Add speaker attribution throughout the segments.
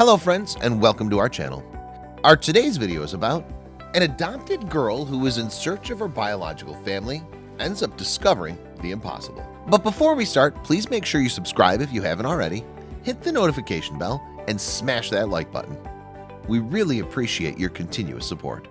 Speaker 1: Hello friends and welcome to our channel. Our today's video is about an adopted girl who is in search of her biological family ends up discovering the impossible. But before we start, please make sure you subscribe if you haven't already, hit the notification bell, and smash that like button. We really appreciate your continuous support.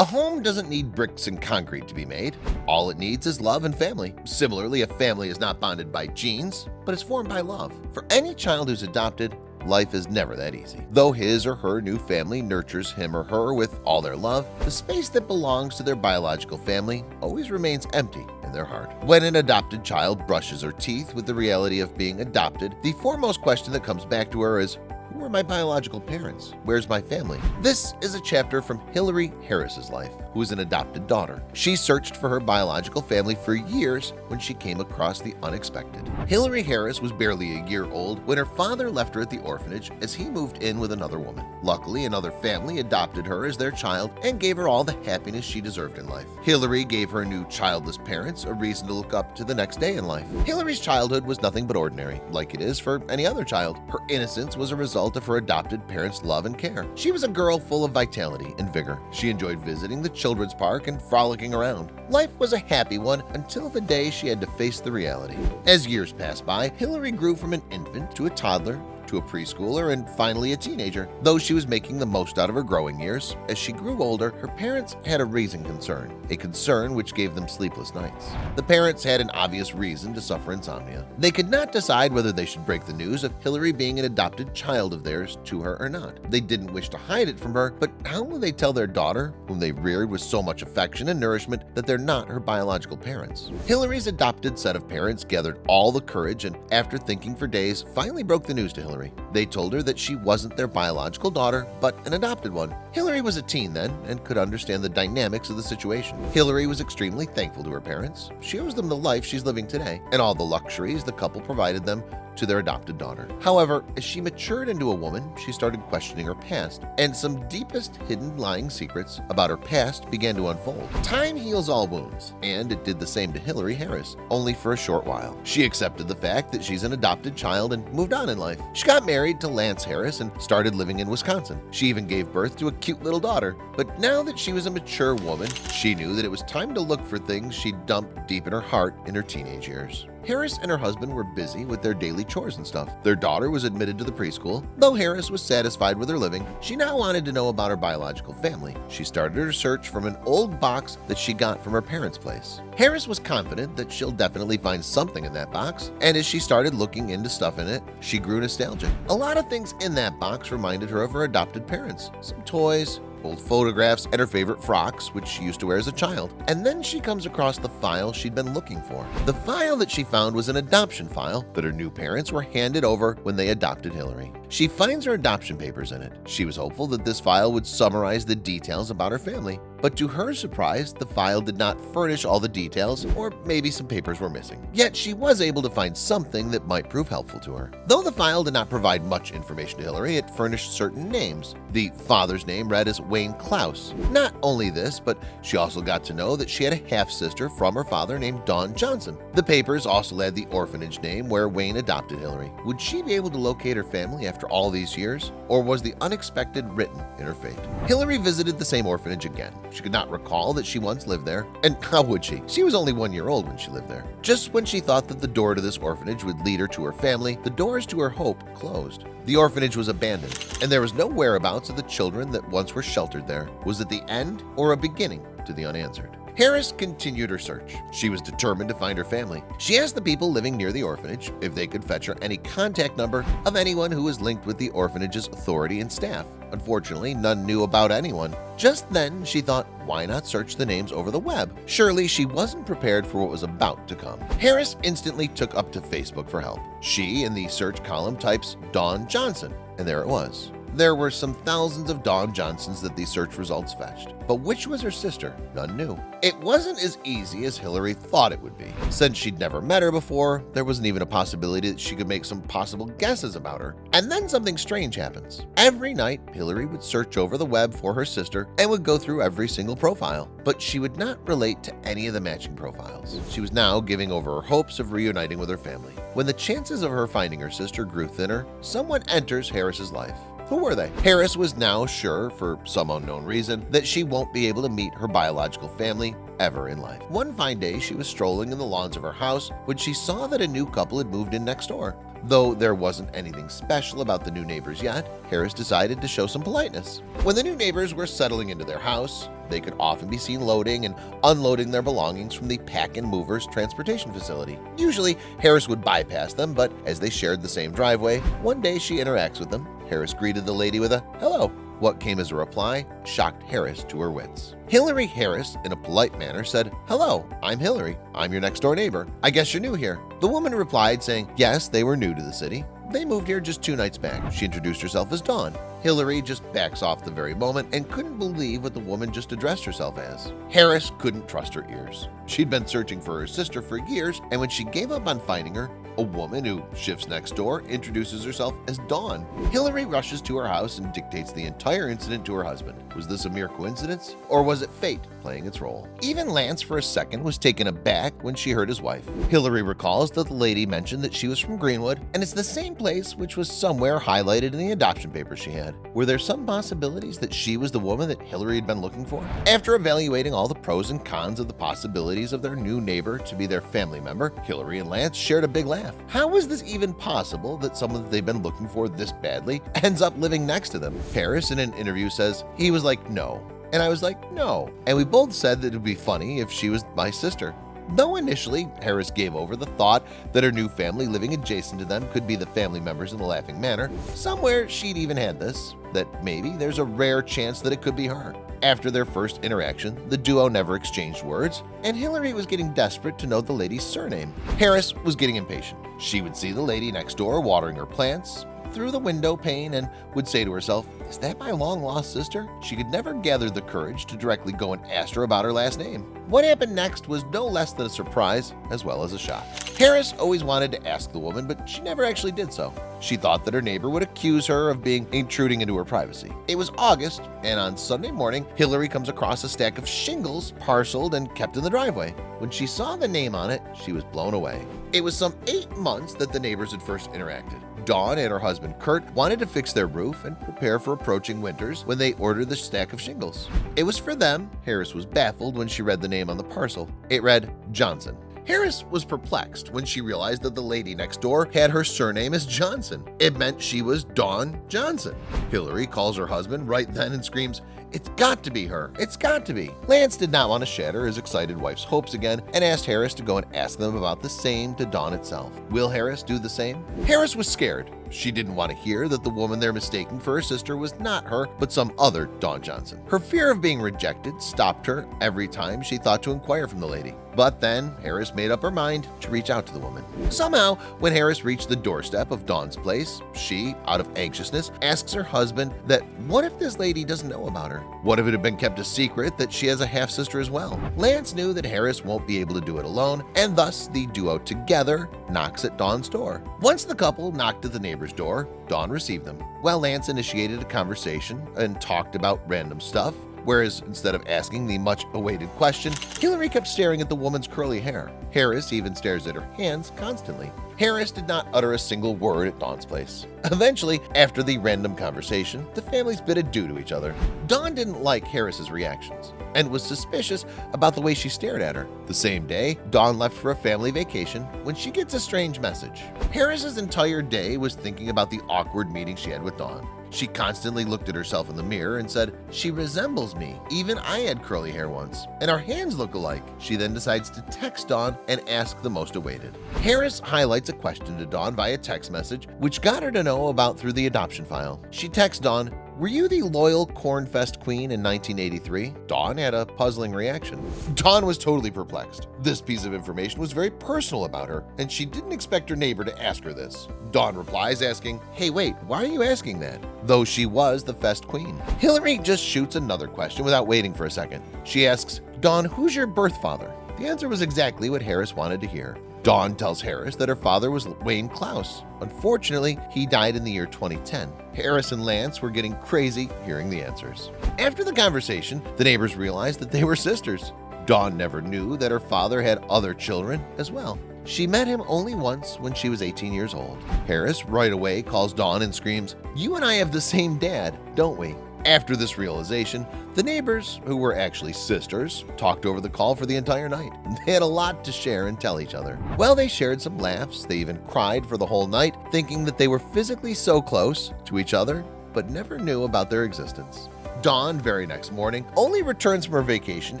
Speaker 1: A home doesn't need bricks and concrete to be made. All it needs is love and family. Similarly, a family is not bonded by genes, but is formed by love. For any child who's adopted, life is never that easy. Though his or her new family nurtures him or her with all their love, the space that belongs to their biological family always remains empty in their heart. When an adopted child brushes her teeth with the reality of being adopted, the foremost question that comes back to her is, who are my biological parents? Where's my family? This is a chapter from Hillary Harris's life, who is an adopted daughter. She searched for her biological family for years when she came across the unexpected. Hillary Harris was barely a year old when her father left her at the orphanage as he moved in with another woman. Luckily, another family adopted her as their child and gave her all the happiness she deserved in life. Hillary gave her new childless parents a reason to look up to the next day in life. Hillary's childhood was nothing but ordinary, like it is for any other child. Her innocence was a result of her adopted parents' love and care. She was a girl full of vitality and vigor. She enjoyed visiting the children's park and frolicking around. Life was a happy one until the day she had to face the reality. As years passed by, Hillary grew from an infant to a toddler, to a preschooler, and finally a teenager. Though she was making the most out of her growing years, as she grew older, her parents had a raising concern, a concern which gave them sleepless nights. The parents had an obvious reason to suffer insomnia. They could not decide whether they should break the news of Hillary being an adopted child of theirs to her or not. They didn't wish to hide it from her, but how will they tell their daughter, whom they reared with so much affection and nourishment, that they're not her biological parents? Hillary's adopted set of parents gathered all the courage and, after thinking for days, finally broke the news to Hillary. They told her that she wasn't their biological daughter, but an adopted one. Hillary was a teen then and could understand the dynamics of the situation. Hillary was extremely thankful to her parents. She owes them the life she's living today and all the luxuries the couple provided them to their adopted daughter. However, as she matured into a woman, she started questioning her past, and some deepest hidden lying secrets about her past began to unfold. Time heals all wounds, and it did the same to Hillary Harris, only for a short while. She accepted the fact that she's an adopted child and moved on in life. She got married to Lance Harris and started living in Wisconsin. She even gave birth to a cute little daughter. But now that she was a mature woman, she knew that it was time to look for things she'd dumped deep in her heart in her teenage years. Harris and her husband were busy with their daily chores and stuff. Their daughter was admitted to the preschool. Though Harris was satisfied with her living, she now wanted to know about her biological family. She started her search from an old box that she got from her parents' place. Harris was confident that she'll definitely find something in that box, and as she started looking into stuff in it, she grew nostalgic. A lot of things in that box reminded her of her adopted parents. Some toys, old photographs, and her favorite frocks, which she used to wear as a child. And then she comes across the file she'd been looking for. The file that she found was an adoption file that her new parents were handed over when they adopted Hillary. She finds her adoption papers in it. She was hopeful that this file would summarize the details about her family, but to her surprise, the file did not furnish all the details, or maybe some papers were missing. Yet she was able to find something that might prove helpful to her. Though the file did not provide much information to Hillary, it furnished certain names. The father's name read as Wayne Klaus. Not only this, but she also got to know that she had a half-sister from her father named Dawn Johnson. The papers also had the orphanage name where Wayne adopted Hillary. Would she be able to locate her family after all these years, or was the unexpected written in her fate? Hillary visited the same orphanage again. She could not recall that she once lived there, and how would she? She was only 1 year old when she lived there. Just when she thought that the door to this orphanage would lead her to her family, the doors to her hope closed. The orphanage was abandoned, and there was no whereabouts of the children that once were sheltered there. Was it the end or a beginning to the unanswered? Harris continued her search. She was determined to find her family. She asked the people living near the orphanage if they could fetch her any contact number of anyone who was linked with the orphanage's authority and staff. Unfortunately, none knew about anyone. Just then, she thought, why not search the names over the web? Surely she wasn't prepared for what was about to come. Harris instantly took up to Facebook for help. She, in the search column, types Dawn Johnson, and there it was. There were some thousands of Dawn Johnsons that these search results fetched, but which was her sister, none knew. It wasn't as easy as Hillary thought it would be. Since she'd never met her before, there wasn't even a possibility that she could make some possible guesses about her. And then something strange happens. Every night, Hillary would search over the web for her sister and would go through every single profile, but she would not relate to any of the matching profiles. She was now giving over her hopes of reuniting with her family. When the chances of her finding her sister grew thinner, someone enters Harris's life. Who were they? Harris was now sure, for some unknown reason, that she won't be able to meet her biological family ever in life. One fine day, she was strolling in the lawns of her house when she saw that a new couple had moved in next door. Though there wasn't anything special about the new neighbors yet, Harris decided to show some politeness. When the new neighbors were settling into their house, they could often be seen loading and unloading their belongings from the Pack and Movers transportation facility. Usually, Harris would bypass them, but as they shared the same driveway, one day she interacts with them. Harris greeted the lady with a "hello." What came as a reply shocked Harris to her wits. Hillary Harris, in a polite manner, said, "Hello, I'm Hillary. I'm your next door neighbor. I guess you're new here." The woman replied saying, yes, they were new to the city. They moved here just 2 nights back. She introduced herself as Dawn. Hillary just backs off the very moment and couldn't believe what the woman just addressed herself as. Harris couldn't trust her ears. She'd been searching for her sister for years, and when she gave up on finding her, a woman who shifts next door introduces herself as Dawn. Hillary rushes to her house and dictates the entire incident to her husband. Was this a mere coincidence, or was it fate playing its role? Even Lance for a second was taken aback when she heard his wife. Hillary recalls that the lady mentioned that she was from Greenwood, and it's the same place which was somewhere highlighted in the adoption papers she had. Were there some possibilities that she was the woman that Hillary had been looking for? After evaluating all the pros and cons of the possibilities of their new neighbor to be their family member, Hillary and Lance shared a big laugh. How is this even possible that someone that they've been looking for this badly ends up living next to them? Harris in an interview says, he was like, no. And I was like, no. And we both said that it would be funny if she was my sister. Though initially, Harris gave over the thought that her new family living adjacent to them could be the family members in the Laughing Manor, somewhere she'd even had this, that maybe there's a rare chance that it could be her. After their first interaction, the duo never exchanged words, and Hillary was getting desperate to know the lady's surname. Harris was getting impatient. She would see the lady next door watering her plants through the window pane and would say to herself, is that my long-lost sister? She could never gather the courage to directly go and ask her about her last name. What happened next was no less than a surprise as well as a shock. Harris always wanted to ask the woman, but she never actually did so. She thought that her neighbor would accuse her of intruding into her privacy. It was August, and on Sunday morning, Hillary comes across a stack of shingles parceled and kept in the driveway. When she saw the name on it, she was blown away. It was some 8 months that the neighbors had first interacted. Dawn and her husband Kurt wanted to fix their roof and prepare for approaching winters when they ordered the stack of shingles. It was for them. Harris was baffled when she read the name on the parcel. It read Johnson. Harris was perplexed when she realized that the lady next door had her surname as Johnson. It meant she was Dawn Johnson. Hillary calls her husband right then and screams, "It's got to be her! It's got to be!" Lance did not want to shatter his excited wife's hopes again and asked Harris to go and ask them about the same to Dawn itself. Will Harris do the same? Harris was scared. She didn't want to hear that the woman they're mistaking for her sister was not her, but some other Dawn Johnson. Her fear of being rejected stopped her every time she thought to inquire from the lady. But then Harris made up her mind to reach out to the woman. Somehow, when Harris reached the doorstep of Dawn's place, she, out of anxiousness, asks her husband that what if this lady doesn't know about her? What if it had been kept a secret that she has a half-sister as well? Lance knew that Harris won't be able to do it alone, and thus the duo together knocks at Dawn's door. Once the couple knocked at the neighbor's door, Dawn received them. While Lance initiated a conversation and talked about random stuff, whereas instead of asking the much-awaited question, Hillary kept staring at the woman's curly hair. Harris even stares at her hands constantly. Harris did not utter a single word at Dawn's place. Eventually, after the random conversation, the families bid adieu to each other. Dawn didn't like Harris's reactions and was suspicious about the way she stared at her. The same day, Dawn left for a family vacation when she gets a strange message. Harris's entire day was thinking about the awkward meeting she had with Dawn. She constantly looked at herself in the mirror and said, "She resembles me. Even I had curly hair once, and our hands look alike." She then decides to text Dawn and ask the most awaited. Harris highlights a question to Dawn via text message, which got her to know about through the adoption file. She texts Dawn, Were you the loyal Cornfest queen in 1983? Dawn had a puzzling reaction. Dawn was totally perplexed. This piece of information was very personal about her, and she didn't expect her neighbor to ask her this. Dawn replies asking, "Hey wait, why are you asking that?" Though she was the Fest queen. Hillary just shoots another question without waiting for a second. She asks, "Dawn, who's your birth father?" The answer was exactly what Harris wanted to hear. Dawn tells Harris that her father was Wayne Klaus. Unfortunately, he died in the year 2010. Harris and Lance were getting crazy hearing the answers. After the conversation, the neighbors realized that they were sisters. Dawn never knew that her father had other children as well. She met him only once when she was 18 years old. Harris right away calls Dawn and screams, "You and I have the same dad, don't we?" After this realization, the neighbors, who were actually sisters, talked over the call for the entire night. They had a lot to share and tell each other. Well, they shared some laughs. They even cried for the whole night, thinking that they were physically so close to each other, but never knew about their existence. Dawn, very next morning, only returns from her vacation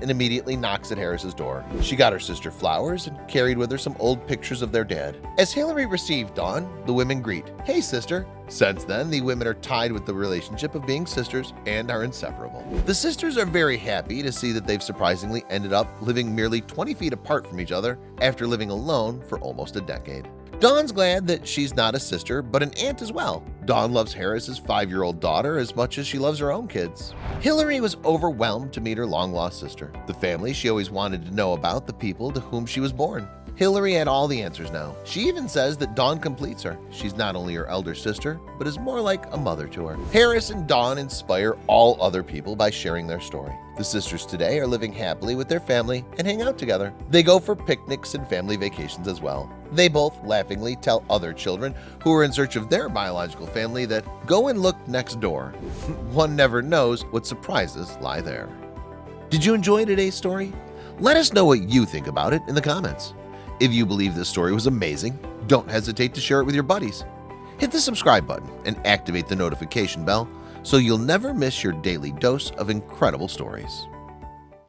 Speaker 1: and immediately knocks at Harris's door. She got her sister flowers and carried with her some old pictures of their dad. As Hillary received Dawn, the women greet, "Hey sister." Since then, the women are tied with the relationship of being sisters and are inseparable. The sisters are very happy to see that they've surprisingly ended up living merely 20 feet apart from each other after living alone for almost a decade. Dawn's glad that she's not a sister, but an aunt as well. Dawn loves Harris's 5-year-old daughter as much as she loves her own kids. Hillary was overwhelmed to meet her long-lost sister, the family she always wanted to know about, the people to whom she was born. Hillary had all the answers now. She even says that Dawn completes her. She's not only her elder sister, but is more like a mother to her. Harris and Dawn inspire all other people by sharing their story. The sisters today are living happily with their family and hang out together. They go for picnics and family vacations as well. They both laughingly tell other children who are in search of their biological family that go and look next door. One never knows what surprises lie there. Did you enjoy today's story? Let us know what you think about it in the comments. If you believe this story was amazing, don't hesitate to share it with your buddies. Hit the subscribe button and activate the notification bell so you'll never miss your daily dose of incredible stories.